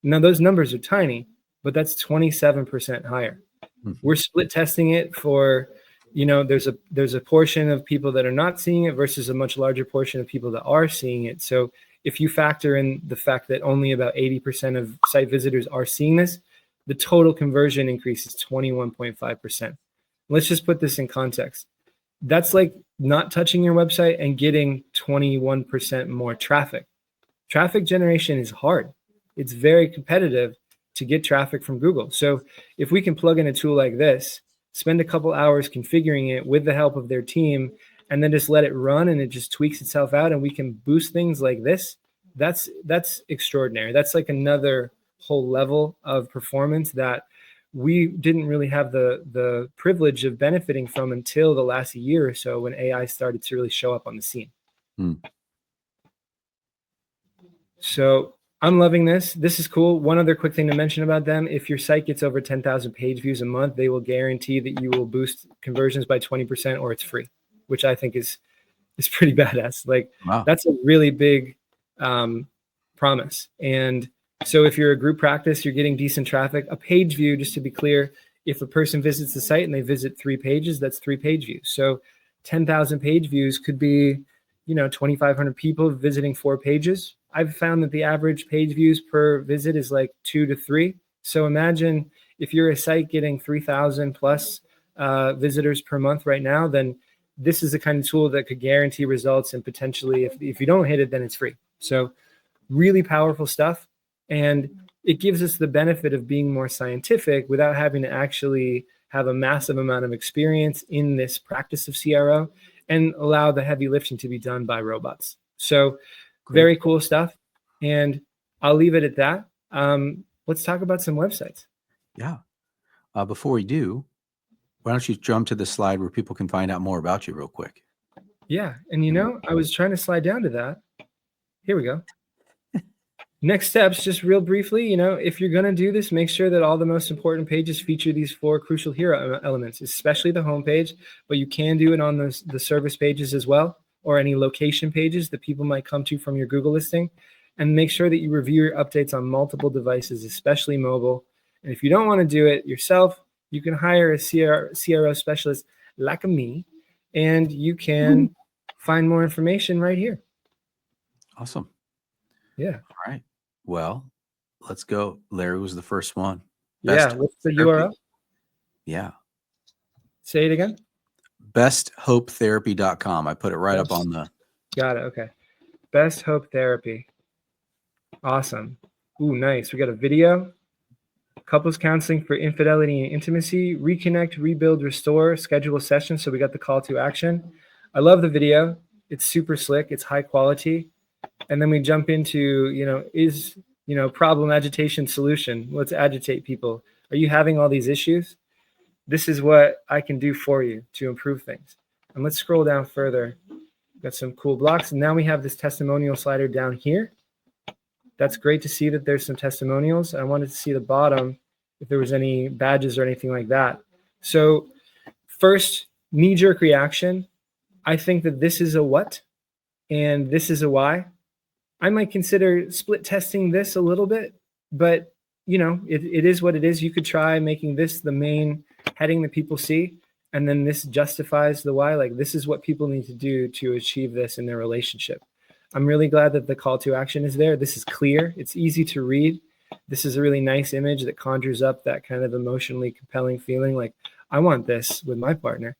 Now those numbers are tiny, but that's 27% higher. We're split testing it for, there's a portion of people that are not seeing it versus a much larger portion of people that are seeing it. So if you factor in the fact that only about 80% of site visitors are seeing this, the total conversion increase is 21.5%. Let's just put this in context. That's like not touching your website and getting 21% more traffic. Traffic generation is hard. It's very competitive to get traffic from Google. So if we can plug in a tool like this, spend a couple hours configuring it with the help of their team, and then just let it run and it just tweaks itself out, and we can boost things like this, that's extraordinary. That's like another whole level of performance that we didn't really have the privilege of benefiting from until the last year or so, when AI started to really show up on the scene. So I'm loving this. This is cool. One other quick thing to mention about them: if your site gets over 10,000 page views a month, they will guarantee that you will boost conversions by 20%, or it's free, which I think is pretty badass. Like, wow. That's a really big promise. And so if you're a group practice, you're getting decent traffic. A page view, just to be clear, if a person visits the site and they visit 3 pages, that's 3 page views. So 10,000 page views could be, 2,500 people visiting 4 pages. I've found that the average page views per visit is like 2 to 3. So imagine if you're a site getting 3,000 plus visitors per month right now, then this is the kind of tool that could guarantee results, and potentially if you don't hit it, then it's free. So really powerful stuff. And it gives us the benefit of being more scientific without having to actually have a massive amount of experience in this practice of CRO, and allow the heavy lifting to be done by robots. So very cool stuff. And I'll leave it at that. Let's talk about some websites. Yeah. Before we do, why don't you jump to the slide where people can find out more about you real quick? Yeah. And I was trying to slide down to that. Here we go. Next steps, just real briefly, if you're going to do this, make sure that all the most important pages feature these 4 crucial hero elements, especially the homepage, but you can do it on the service pages as well, or any location pages that people might come to from your Google listing. And make sure that you review your updates on multiple devices, especially mobile. And if you don't want to do it yourself, you can hire a CRO specialist like me, and you can find more information right here. Awesome. Yeah. All right. Well, let's go. Larry was the first one. What's the URL? Yeah. Say it again. besthopetherapy.com. I put it right up on the. Got it. Okay. Best Hope Therapy. Awesome. Ooh, nice. We got a video. Couples counseling for infidelity and intimacy. Reconnect, rebuild, restore. Schedule a session. So we got the call to action. I love the video. It's super slick. It's high quality. And then we jump into, problem, agitation, solution. Let's agitate people. Are you having all these issues? This is what I can do for you to improve things. And let's scroll down further. Got some cool blocks. And now we have this testimonial slider down here. That's great to see that there's some testimonials. I wanted to see the bottom, if there was any badges or anything like that. So first, knee-jerk reaction. I think that this is a what, and this is a why. I might consider split testing this a little bit, but it is what it is. You could try making this the main heading that people see, and then this justifies the why. Like, this is what people need to do to achieve this in their relationship. I'm really glad that the call to action is there. This is clear. It's easy to read. This is a really nice image that conjures up that kind of emotionally compelling feeling, like, I want this with my partner.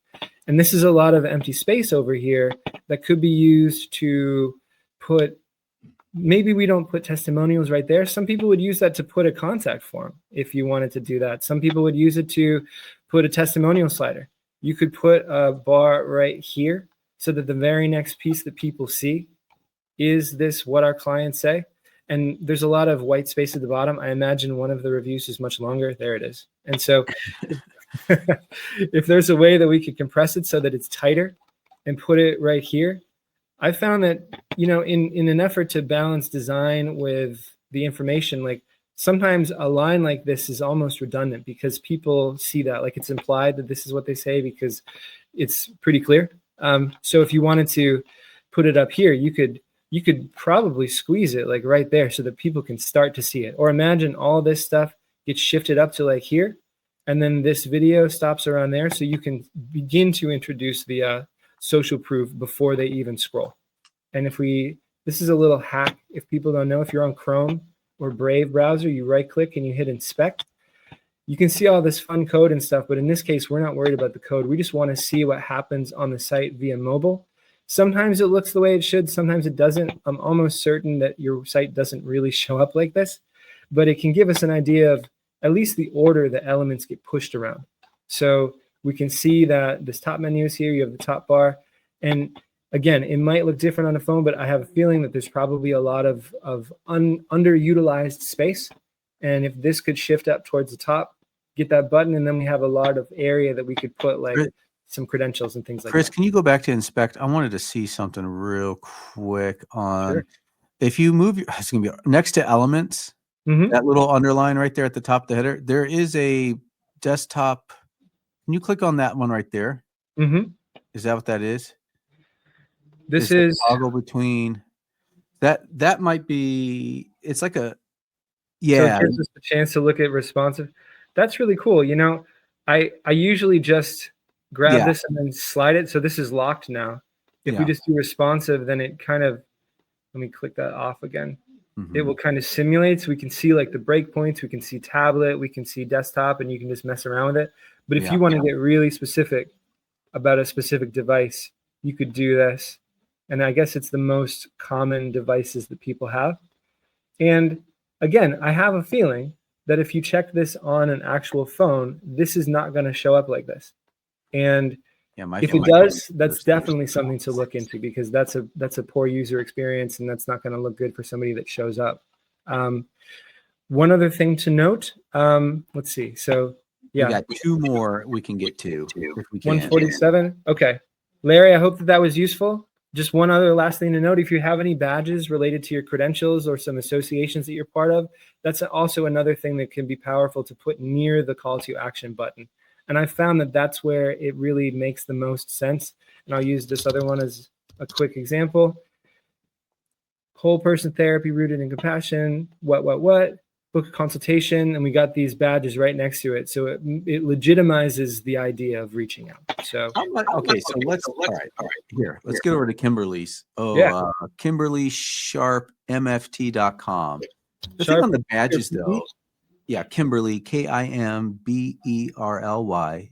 And this is a lot of empty space over here that could be used to put, maybe we don't put testimonials right there. Some people would use that to put a contact form if you wanted to do that. Some people would use it to put a testimonial slider. You could put a bar right here so that the very next piece that people see is this what our clients say. And there's a lot of white space at the bottom. I imagine one of the reviews is much longer. There it is. And so if there's a way that we could compress it so that it's tighter and put it right here, I found that, in an effort to balance design with the information, like sometimes a line like this is almost redundant because people see that, like it's implied that this is what they say because it's pretty clear. So if you wanted to put it up here, you could probably squeeze it like right there so that people can start to see it. Or imagine all this stuff gets shifted up to like here, and then this video stops around there, so you can begin to introduce the social proof before they even scroll. And this is a little hack if people don't know. If you're on Chrome or Brave browser, you right click and you hit inspect. You can see all this fun code and stuff, but in this case, we're not worried about the code. We just want to see what happens on the site via mobile. Sometimes it looks the way it should, sometimes it doesn't. I'm almost certain that your site doesn't really show up like this, but it can give us an idea of at least the order the elements get pushed around. So we can see that this top menu is here, you have the top bar, and again, it might look different on a phone, but I have a feeling that there's probably a lot of underutilized space. And if this could shift up towards the top, get that button, and then we have a lot of area that we could put like some credentials and things like Chris, that. can you go back to inspect? I wanted to see something real quick on, Sure. if you move, it's going to be next to elements, that little underline right there at the top of the header, there is a desktop. Can you click on that one right there? Is that what that is? This is toggle between that might be, it's like a, So yeah. it gives us the chance to look at responsive. That's really cool. You know, I usually just grab this and then slide it. So this is locked now. If we just do responsive, then it kind of, let me click that off again. It will kind of simulate. So we can see like the breakpoints, we can see tablet, we can see desktop, and you can just mess around with it. But if you want to get really specific about a specific device, you could do this. And I guess it's the most common devices that people have. And again, I have a feeling that if you check this on an actual phone, this is not going to show up like this. And if it does, that's definitely something to look into, because that's a poor user experience, and that's not going to look good for somebody that shows up. One other thing to note, let's see. So we got two more we can get to if we can. 147. Okay. Larry, I hope that was useful. Just one other last thing to note, if you have any badges related to your credentials or some associations that you're part of, that's also another thing that can be powerful to put near the call to action button. And I found that that's where it really makes the most sense. And I'll use this other one as a quick example. Whole person therapy rooted in compassion, what, book a consultation, and we got these badges right next to it. So it legitimizes the idea of reaching out. So okay, so let's all right here. Let's get over to Kimberly's. Kimberly Sharp MFT.com. The thing on the badges though, Kimberly KIMBERLY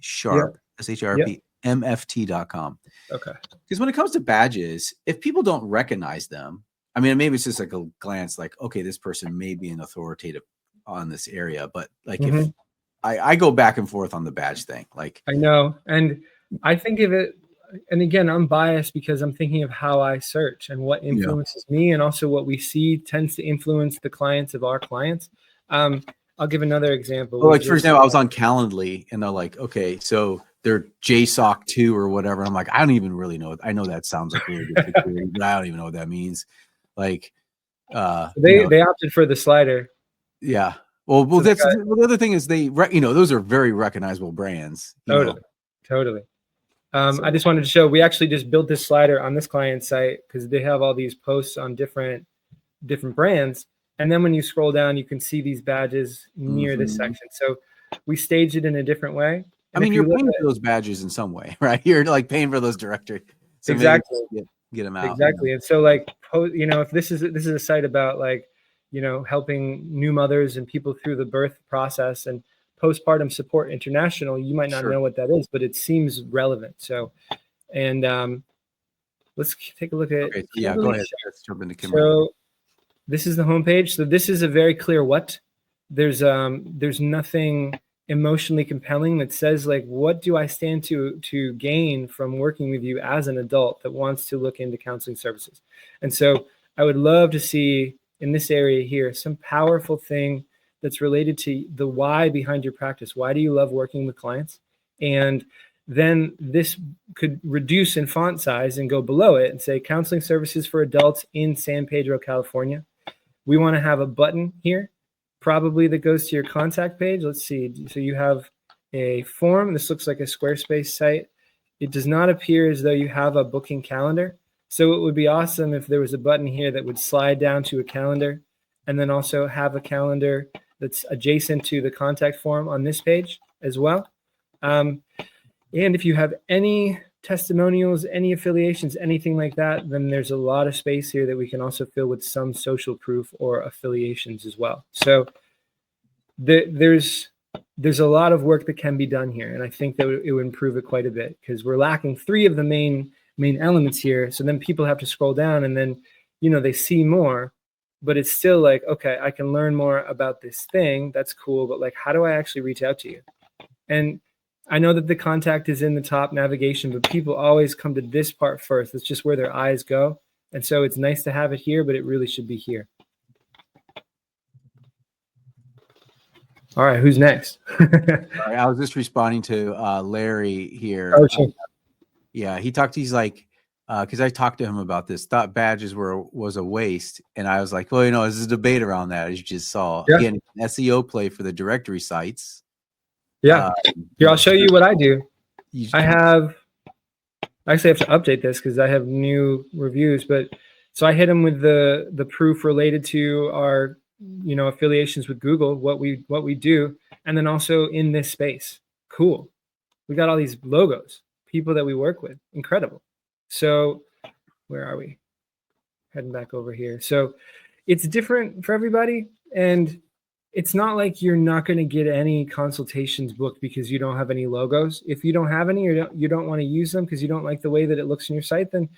Sharp SHARP MFT.com. Okay. Because when it comes to badges, if people don't recognize them, I mean, maybe it's just like a glance, like, okay, this person may be an authoritative on this area, but like if I go back and forth on the badge thing, like I know, and I think of it, and again, I'm biased because I'm thinking of how I search and what influences me, and also what we see tends to influence the clients of our clients. I'll give another example. Like, for example, I was on Calendly, and they're like, okay, so they're JSOC 2 or whatever. I'm like, I don't even really know. I know that sounds like really good security, but I don't even know what that means. Like, they opted for the slider. Yeah. Well, so that's the other thing is those are very recognizable brands. Totally. I just wanted to show, we actually just built this slider on this client site because they have all these posts on different brands. And then when you scroll down, you can see these badges near this section. So we staged it in a different way. And I mean, you're paying for those badges in some way, right? You're like paying for those directory. So exactly. Get them out. Exactly. And so like, if this is a site about like, helping new mothers and people through the birth process and postpartum support international, you might not know what that is, but it seems relevant. So, and let's take a look at. Okay, go ahead. Let's jump into Kimberly. So this is the homepage. So this is a very clear what. There's nothing emotionally compelling that says like, what do I stand to gain from working with you as an adult that wants to look into counseling services? And so I would love to see in this area here some powerful thing that's related to the why behind your practice. Why do you love working with clients? And then this could reduce in font size and go below it and say counseling services for adults in San Pedro, California. we want to have a button here, probably that goes to your contact page. Let's see. So you have a form. This looks like a Squarespace site. It does not appear as though you have a booking calendar. So it would be awesome if there was a button here that would slide down to a calendar and then also have a calendar that's adjacent to the contact form on this page as well. And if you have any testimonials, any affiliations, anything like that, then there's a lot of space here that we can also fill with some social proof or affiliations as well. So there's a lot of work that can be done here. And I think that it would improve it quite a bit because we're lacking 3 of the main elements here. So then people have to scroll down and then, they see more, but it's still like, okay, I can learn more about this thing. That's cool. But like, how do I actually reach out to you? And I know that the contact is in the top navigation, but people always come to this part first. It's just where their eyes go. And so it's nice to have it here, but it really should be here. All right, who's next? All right, I was just responding to Larry here. Oh, sure. Yeah, he's like, because I talked to him about this, thought badges was a waste. And I was like, well, there's a debate around that, as you just saw. Yeah. Again, an SEO play for the directory sites. Yeah. Here, I'll show you what I do. I actually have to update this because I have new reviews. But so I hit them with the proof related to our affiliations with Google, what we do, and then also in this space. Cool. We got all these logos, people that we work with. Incredible. So where are we? Heading back over here. So it's different for everybody. And it's not like you're not going to get any consultations booked because you don't have any logos. If you don't have any or you don't want to use them because you don't like the way that it looks in your site, then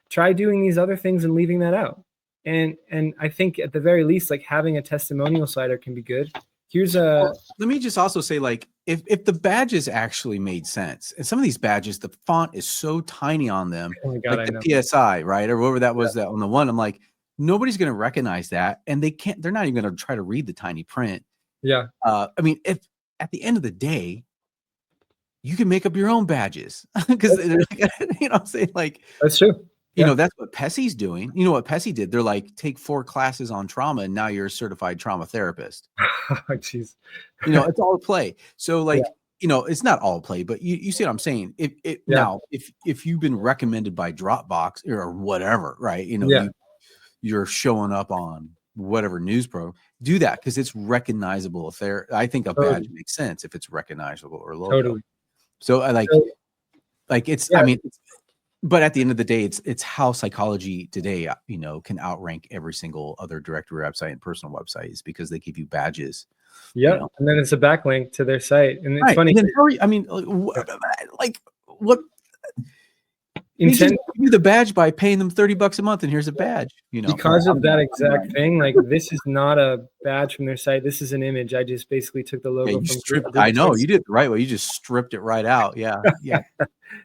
try doing these other things and leaving that out. And I think at the very least, like having a testimonial slider can be good. Let me just also say, like, if the badges actually made sense, and some of these badges, the font is so tiny on them, oh my God, like the PSI, right? Or whatever that was that on the one, I'm like, nobody's going to recognize that. And they're not even going to try to read the tiny print. Yeah. I mean, if at the end of the day, you can make up your own badges because, I'm saying, like, that's true. That's what Pessy's doing. You know what Pessy did? They're like, take 4 classes on trauma, and now you're a certified trauma therapist. Jeez. It's all play. So, like, it's not all play, but you see what I'm saying? Now, if you've been recommended by Dropbox or whatever, right? You're showing up on whatever news program, do that because it's recognizable. I think a badge makes sense if it's recognizable or logo. Totally. So I like it's. I mean. But at the end of the day, it's how Psychology Today, can outrank every single other directory website and personal websites because they give you badges. Yeah, and then it's a backlink to their site, and it's funny. And then, like what? Just give you the badge by paying them $30 a month, and here's a badge. Because of that exact thing. Like this is not a badge from their site. This is an image. I just basically took the logo from. I know you did the right way. You just stripped it right out. Yeah.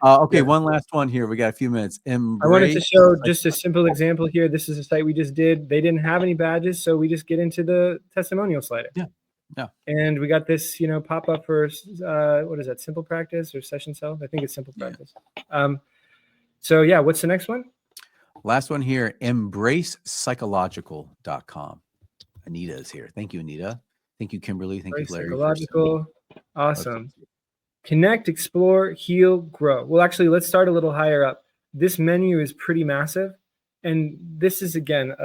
Okay, one last one here. We got a few minutes. I wanted to show just a simple example here. This is a site we just did. They didn't have any badges, so we just get into the testimonial slider. Yeah. And we got this, pop up for what is that? Simple Practice or Session Self? I think it's Simple Practice. So yeah, what's the next one? Last one here, embracepsychological.com. Anita is here. Thank you, Anita. Thank you, Kimberly. Thank you, Larry. Psychological. Awesome. Connect, explore, heal, grow. Well, actually, let's start a little higher up. This menu is pretty massive. And this is, again,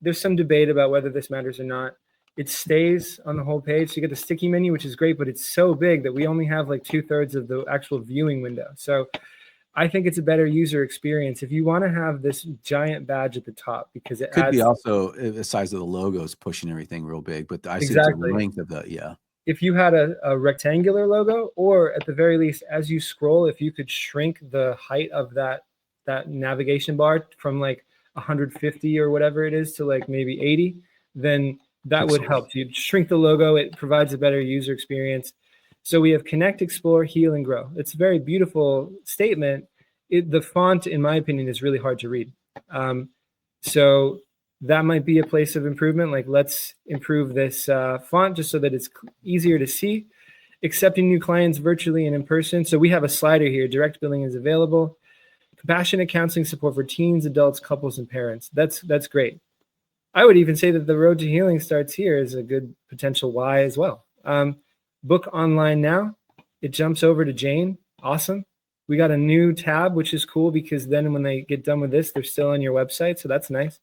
there's some debate about whether this matters or not. It stays on the whole page. So you get the sticky menu, which is great, but it's so big that we only have like 2/3 of the actual viewing window. So I think it's a better user experience if you want to have this giant badge at the top because it could be also the size of the logos pushing everything real big, but I see the length of the If you had a rectangular logo, or at the very least, as you scroll, if you could shrink the height of that navigation bar from like 150 or whatever it is to like maybe 80, then that would help. You'd shrink the logo. It provides a better user experience. So we have connect, explore, heal, and grow. It's a very beautiful statement. The font, in my opinion, is really hard to read. So that might be a place of improvement. Like, let's improve this font just so that it's easier to see. Accepting new clients virtually and in person. So we have a slider here. Direct billing is available. Compassionate counseling support for teens, adults, couples, and parents. That's great. I would even say that the road to healing starts here is a good potential why as well. Book online now. It jumps over to Jane. Awesome. We got a new tab, which is cool because then when they get done with this, they're still on your website. So that's nice.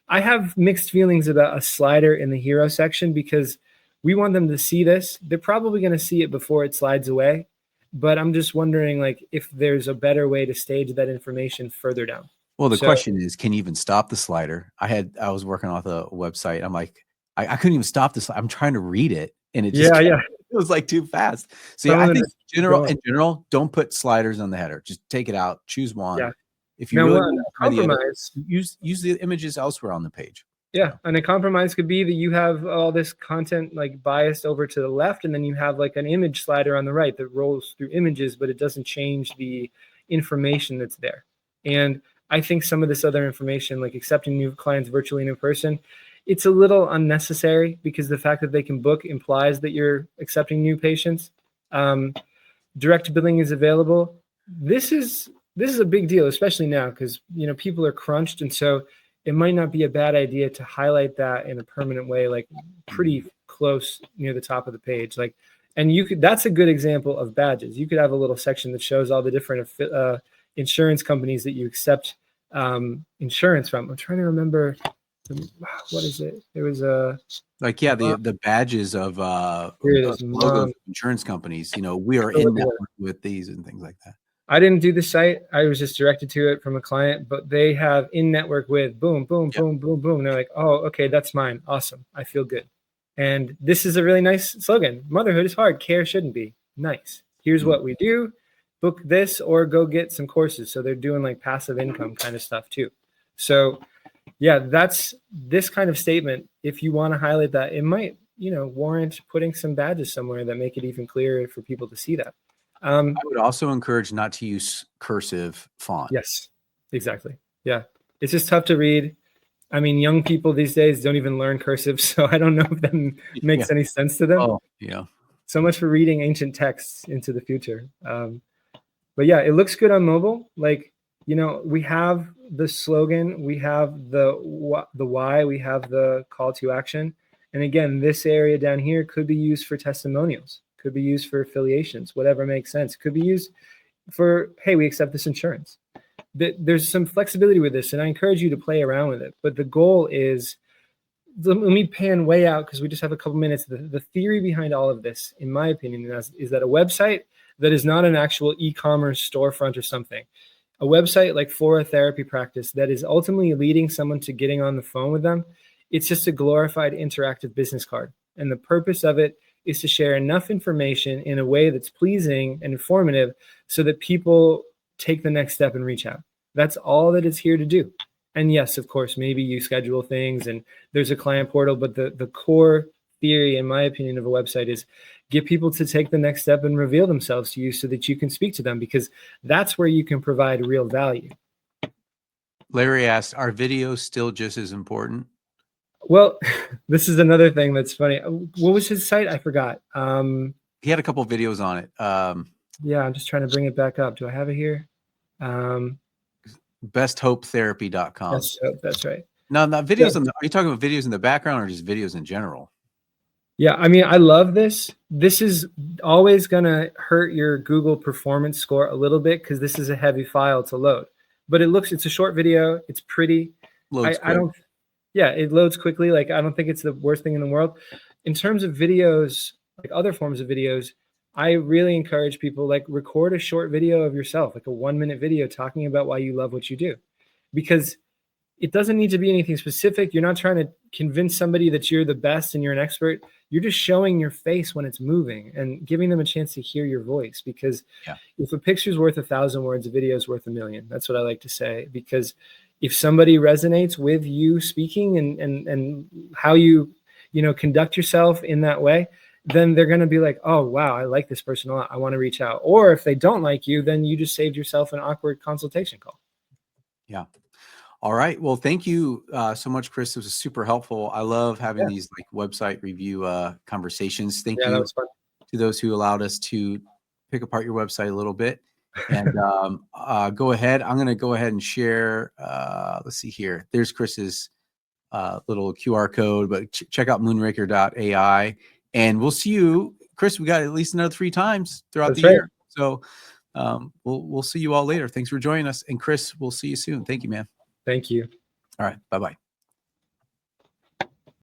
I have mixed feelings about a slider in the hero section because we want them to see this. They're probably going to see it before it slides away. But I'm just wondering, like, if there's a better way to stage that information further down. Well, the So- question is, can you even stop the slider? I was working off a website. I'm like, I couldn't even stop this. I'm trying to read it, and it just Yeah. it was like too fast. So Some yeah, of I them think are in general, don't put sliders on the header. Just take it out, choose one. Yeah. If you Now, really what want to try the other, compromise? use the images elsewhere on the page. Yeah, and a compromise could be that you have all this content like biased over to the left, and then you have like an image slider on the right that rolls through images, but it doesn't change the information that's there. And I think some of this other information, like accepting new clients virtually and in person, it's a little unnecessary because the fact that they can book implies that you're accepting new patients. Direct billing is available. This is a big deal, especially now because people are crunched, and so it might not be a bad idea to highlight that in a permanent way, like pretty close near the top of the page. Like, and that's a good example of badges. You could have a little section that shows all the different insurance companies that you accept insurance from. I'm trying to remember, what is it? There was a the badges of here it is, logos of insurance companies. We are in network with these and things like that. I didn't do the site. I was just directed to it from a client, but they have in network with boom, boom, boom, boom, boom. And they're like, oh, okay, that's mine. Awesome. I feel good. And this is a really nice slogan. Motherhood is hard. Care shouldn't be. Nice. Here's what we do. Book this or go get some courses. So they're doing like passive income kind of stuff too. So yeah, that's this kind of statement. If you want to highlight that, it might, warrant putting some badges somewhere that make it even clearer for people to see that. I would also encourage not to use cursive font. Yes, exactly. Yeah. It's just tough to read. I mean, young people these days don't even learn cursive, so I don't know if that makes any sense to them. Oh, yeah. So much for reading ancient texts into the future. But yeah, it looks good on mobile. Like, we have the slogan, we have the why, we have the call to action. And again, this area down here could be used for testimonials, could be used for affiliations, whatever makes sense. Could be used for, hey, we accept this insurance. There's some flexibility with this, and I encourage you to play around with it. But the goal is, let me pan way out because we just have a couple minutes. The theory behind all of this, in my opinion, is that a website that is not an actual e-commerce storefront or something, a website like for a therapy practice that is ultimately leading someone to getting on the phone with them, it's just a glorified interactive business card. And the purpose of it is to share enough information in a way that's pleasing and informative so that people take the next step and reach out. That's all that it's here to do. And yes, of course, maybe you schedule things and there's a client portal, but the core theory, in my opinion, of a website is get people to take the next step and reveal themselves to you so that you can speak to them, because that's where you can provide real value. Larry asked, are videos still just as important? Well, this is another thing that's funny. What was his site? I forgot. He had a couple of videos on it. Yeah, I'm just trying to bring it back up. Do I have it here? Besthopetherapy.com. That's right. No, not videos. Yeah. Are you talking about videos in the background or just videos in general? Yeah, I mean, I love this. This is always going to hurt your Google performance score a little bit because this is a heavy file to load. But it's a short video. It's pretty. It loads quickly. Like, I don't think it's the worst thing in the world. In terms of videos, like other forms of videos, I really encourage people, like, record a short video of yourself, like a 1-minute video talking about why you love what you do, because it doesn't need to be anything specific. You're not trying to convince somebody that you're the best and you're an expert. You're just showing your face when it's moving and giving them a chance to hear your voice, because if a picture's worth 1,000 words, a video is worth 1,000,000. That's what I like to say, because if somebody resonates with you speaking and how you conduct yourself in that way, then they're going to be like, oh, wow, I like this person a lot. I want to reach out. Or if they don't like you, then you just saved yourself an awkward consultation call. Yeah. All right. Well, thank you so much, Chris. This was super helpful. I love having these like website review conversations. Thank you to those who allowed us to pick apart your website a little bit. And go ahead. I'm going to go ahead and share. Let's see here. There's Chris's little QR code, but check out moonraker.ai, and we'll see you, Chris. We got at least another 3 times throughout That's the right. year. So we'll see you all later. Thanks for joining us. And Chris, we'll see you soon. Thank you, man. Thank you. All right. Bye-bye.